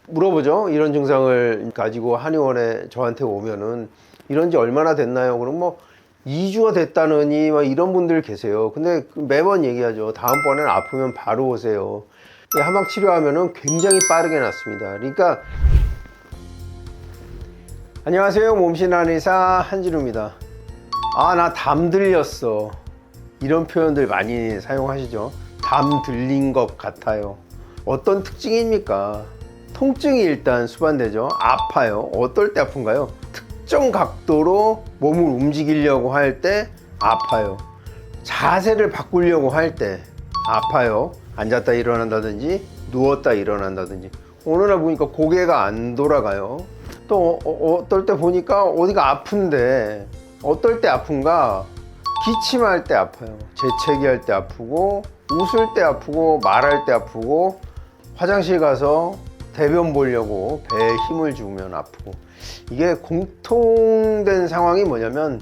물어보죠. 이런 증상을 가지고 한의원에 저한테 오면은 이런 지 얼마나 됐나요? 그럼 뭐 2주가 됐다느니 막 이런 분들 계세요. 근데 매번 얘기하죠. 다음번엔 아프면 바로 오세요. 한방 치료하면은 굉장히 빠르게 낫습니다. 그러니까 안녕하세요. 몸신 한의사 한진우입니다. 아, 나 담 들렸어. 이런 표현들 많이 사용하시죠. 담 들린 것 같아요. 어떤 특징입니까? 통증이 일단 수반되죠. 아파요. 어떨 때 아픈가요? 특정 각도로 몸을 움직이려고 할 때 아파요. 자세를 바꾸려고 할 때 아파요. 앉았다 일어난다든지 누웠다 일어난다든지. 어느 날 보니까 고개가 안 돌아가요. 또 어떨 때 보니까 어디가 아픈데 어떨 때 아픈가? 기침할 때 아파요. 재채기 할 때 아프고 웃을 때 아프고 말할 때 아프고 화장실 가서 대변 보려고 배에 힘을 주면 아프고. 이게 공통된 상황이 뭐냐면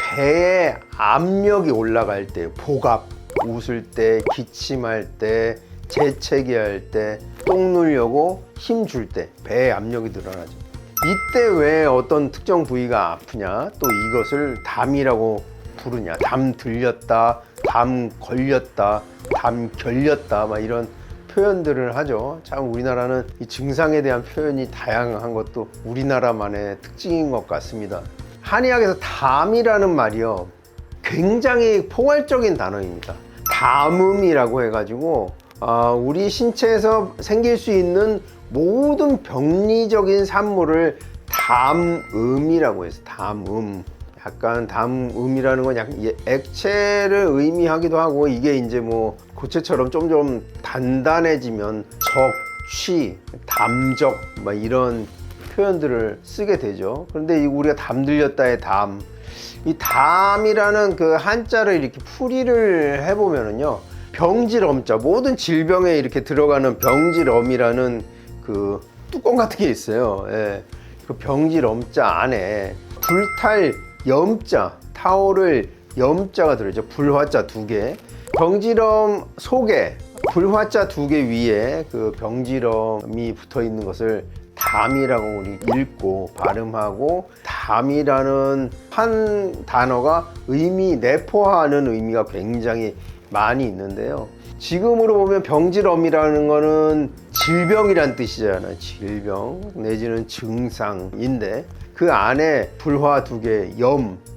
배에 압력이 올라갈 때, 복압, 웃을 때, 기침할 때, 재채기 할 때, 똥 누려고 힘 줄 때 배에 압력이 늘어나죠. 이때 왜 어떤 특정 부위가 아프냐? 또 이것을 담이라고 부르냐? 담 들렸다, 담 걸렸다, 담 결렸다, 막 이런 표현들을 하죠. 참 우리나라는 이 증상에 대한 표현이 다양한 것도 우리나라만의 특징인 것 같습니다. 한의학에서 담이라는 말이요, 굉장히 포괄적인 단어입니다. 담음이라고 해가지고 우리 신체에서 생길 수 있는 모든 병리적인 산물을 담음이라고 해서 담음. 약간 담음이라는 건 약간 액체를 의미하기도 하고, 이게 이제 뭐 고체처럼 좀 단단해지면 적취, 담적 막 이런 표현들을 쓰게 되죠. 그런데 우리가 담 들렸다의 담, 이 담이라는 그 한자를 이렇게 풀이를 해보면은요, 병질엄자, 모든 질병에 이렇게 들어가는 병질엄이라는 그 뚜껑 같은 게 있어요. 예. 그 병질엄자 안에 불탈 염자, 타오를 염자가 들어있죠. 불화자 2개. 병질엄 속에 불화자 2개 위에 그 병질엄이 붙어 있는 것을 담이라고 우리 읽고 발음하고, 담이라는 한 단어가 내포하는 의미가 굉장히 많이 있는데요. 지금으로 보면 병질엄이라는 거는 질병이란 뜻이잖아요. 질병 내지는 증상인데, 그 안에 불화 2개,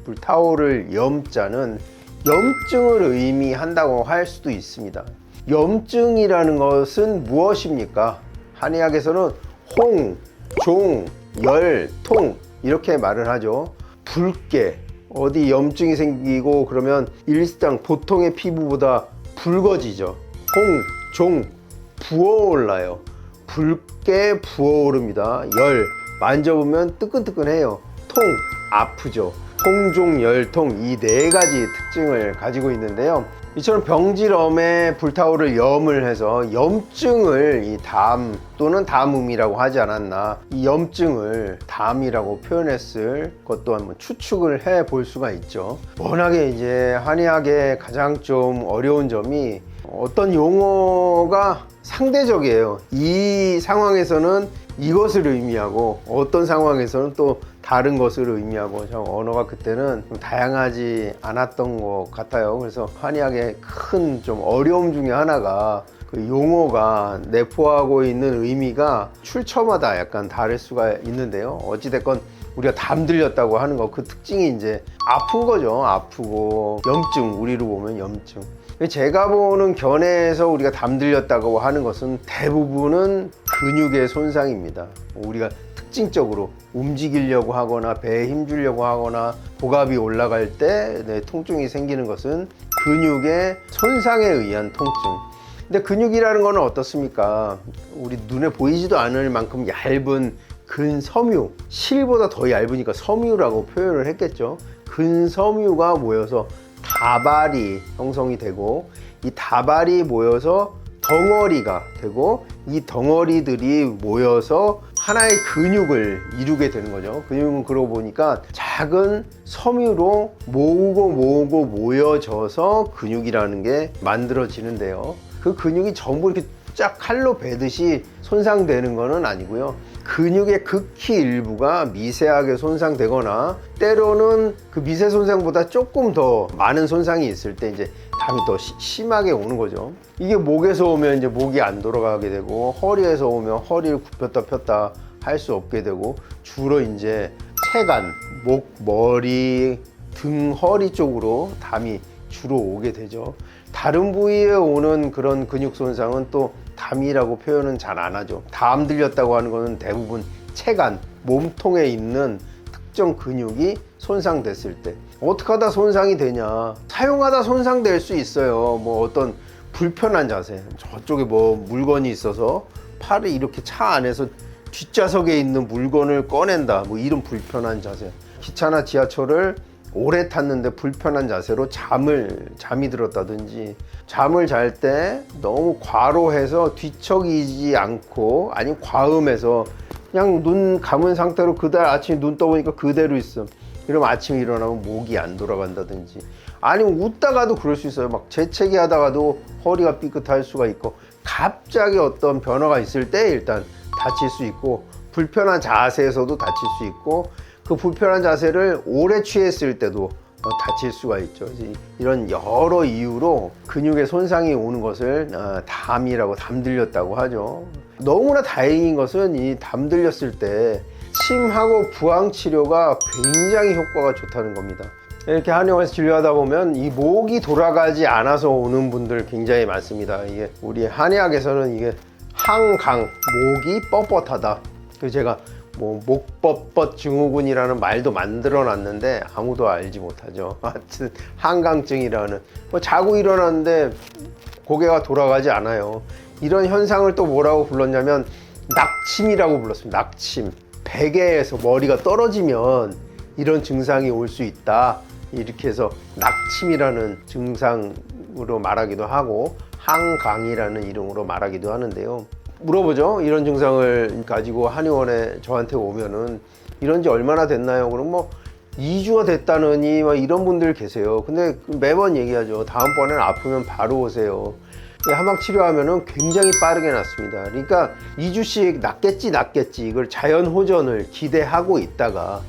불타오를 염자는 염증을 의미한다고 할 수도 있습니다. 염증이라는 것은 무엇입니까? 한의학에서는 홍, 종, 열, 통 이렇게 말을 하죠. 붉게, 어디 염증이 생기고 그러면 일상 보통의 피부보다 붉어지죠. 홍, 종, 부어올라요. 붉게 부어오릅니다. 열, 만져보면 뜨끈뜨끈해요. 통, 아프죠. 홍종, 열통, 이 4가지 특징을 가지고 있는데요. 이처럼 병질엄에 불타오를 염을 해서 염증을 이 담 또는 담음이라고 하지 않았나, 이 염증을 담이라고 표현했을 것도 한번 추측을 해 볼 수가 있죠. 워낙에 이제 한의학의 가장 좀 어려운 점이 어떤 용어가 상대적이에요. 이 상황에서는 이것을 의미하고 어떤 상황에서는 또 다른 것을 의미하고, 참 언어가 그때는 좀 다양하지 않았던 것 같아요. 그래서 한의학의 큰 좀 어려움 중에 하나가 그 용어가 내포하고 있는 의미가 출처마다 약간 다를 수가 있는데요. 어찌됐건 우리가 담 들렸다고 하는 거, 그 특징이 이제 아픈 거죠. 아프고 염증, 우리로 보면 염증. 제가 보는 견해에서 우리가 담 들렸다고 하는 것은 대부분은 근육의 손상입니다. 우리가 특징적으로 움직이려고 하거나 배에 힘 주려고 하거나 복압이 올라갈 때 통증이 생기는 것은 근육의 손상에 의한 통증. 근데 근육이라는 거는 어떻습니까? 우리 눈에 보이지도 않을 만큼 얇은 근섬유, 실보다 더 얇으니까 섬유라고 표현을 했겠죠. 근섬유가 모여서 다발이 형성이 되고, 이 다발이 모여서 덩어리가 되고, 이 덩어리들이 모여서 하나의 근육을 이루게 되는 거죠. 근육은 그러고 보니까 작은 섬유로 모으고 모여져서 근육이라는 게 만들어지는데요. 그 근육이 전부 이렇게 쫙쫙 칼로 베듯이 손상되는 것은 아니고요. 근육의 극히 일부가 미세하게 손상되거나 때로는 그 미세 손상보다 조금 더 많은 손상이 있을 때 이제 담이 더 심하게 오는 거죠. 이게 목에서 오면 이제 목이 안 돌아가게 되고, 허리에서 오면 허리를 굽혔다 폈다 할 수 없게 되고, 주로 이제 체간, 목, 머리, 등, 허리 쪽으로 담이 주로 오게 되죠. 다른 부위에 오는 그런 근육 손상은 또 담이라고 표현은 잘 안 하죠. 담 들렸다고 하는 것은 대부분 체간, 몸통에 있는 특정 근육이 손상됐을 때. 어떻게 하다 손상이 되냐? 사용하다 손상될 수 있어요. 뭐 어떤 불편한 자세, 저쪽에 뭐 물건이 있어서 팔을 이렇게 차 안에서 뒷좌석에 있는 물건을 꺼낸다, 뭐 이런 불편한 자세. 기차나 지하철을 오래 탔는데 불편한 자세로 잠이 들었다든지, 잠을 잘 때 너무 과로해서 뒤척이지 않고, 아니면 과음해서 그냥 눈 감은 상태로 그날 아침에 눈 떠보니까 그대로 있어. 이러면 아침에 일어나면 목이 안 돌아간다든지, 아니면 웃다가도 그럴 수 있어요. 막 재채기 하다가도 허리가 삐끗할 수가 있고, 갑자기 어떤 변화가 있을 때 일단 다칠 수 있고, 불편한 자세에서도 다칠 수 있고, 그 불편한 자세를 오래 취했을 때도 다칠 수가 있죠. 이런 여러 이유로 근육에 손상이 오는 것을 담이라고, 담 들렸다고 하죠. 너무나 다행인 것은 이 담 들렸을 때 침하고 부항 치료가 굉장히 효과가 좋다는 겁니다. 이렇게 한의원에서 진료하다 보면 이 목이 돌아가지 않아서 오는 분들 굉장히 많습니다. 이게 우리 한의학에서는 이게 항강, 목이 뻣뻣하다. 그래서 제가 뭐 목뻣뻣 증후군이라는 말도 만들어 놨는데 아무도 알지 못하죠. 하여튼 한강증이라는, 뭐 자고 일어났는데 고개가 돌아가지 않아요. 이런 현상을 또 뭐라고 불렀냐면 낙침이라고 불렀습니다. 낙침. 베개에서 머리가 떨어지면 이런 증상이 올 수 있다, 이렇게 해서 낙침이라는 증상으로 말하기도 하고 한강이라는 이름으로 말하기도 하는데요. 물어보죠. 이런 증상을 가지고 한의원에 저한테 오면은 이런 지 얼마나 됐나요? 그럼 뭐 2주가 됐다느니 막 이런 분들 계세요. 근데 매번 얘기하죠. 다음번엔 아프면 바로 오세요. 한방 치료하면은 굉장히 빠르게 낫습니다. 그러니까 2주씩 낫겠지 이걸 자연 호전을 기대하고 있다가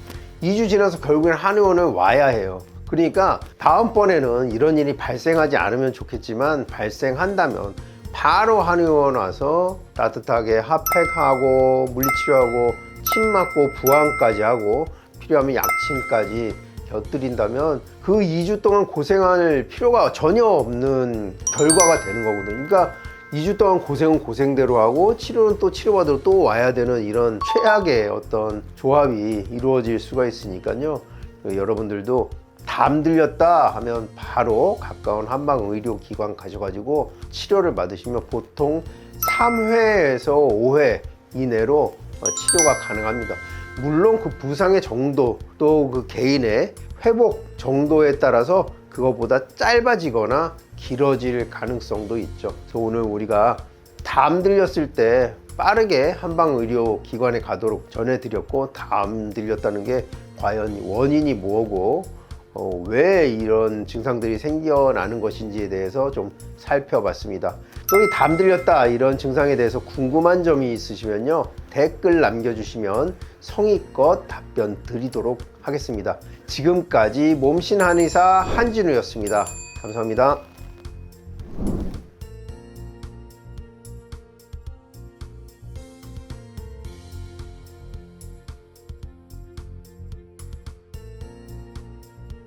2주 지나서 결국엔 한의원을 와야 해요. 그러니까 다음번에는 이런 일이 발생하지 않으면 좋겠지만, 발생한다면 바로 한의원 와서 따뜻하게 핫팩하고 물리치료하고 침 맞고 부항까지 하고 필요하면 약침까지 곁들인다면 그 2주 동안 고생할 필요가 전혀 없는 결과가 되는 거거든요. 그러니까 2주 동안 고생은 고생대로 하고 치료는 또 치료받으러 또 와야 되는 이런 최악의 어떤 조합이 이루어질 수가 있으니까요. 여러분들도 담 들렸다 하면 바로 가까운 한방의료기관 가셔가지고 치료를 받으시면 보통 3회에서 5회 이내로 치료가 가능합니다. 물론 그 부상의 정도, 또 그 개인의 회복 정도에 따라서 그것보다 짧아지거나 길어질 가능성도 있죠. 그래서 오늘 우리가 담 들렸을 때 빠르게 한방의료기관에 가도록 전해드렸고, 담 들렸다는 게 과연 원인이 뭐고 왜 이런 증상들이 생겨나는 것인지에 대해서 좀 살펴봤습니다. 또 이 담 들렸다 이런 증상에 대해서 궁금한 점이 있으시면요, 댓글 남겨주시면 성의껏 답변 드리도록 하겠습니다. 지금까지 몸신 한의사 한진우였습니다. 감사합니다.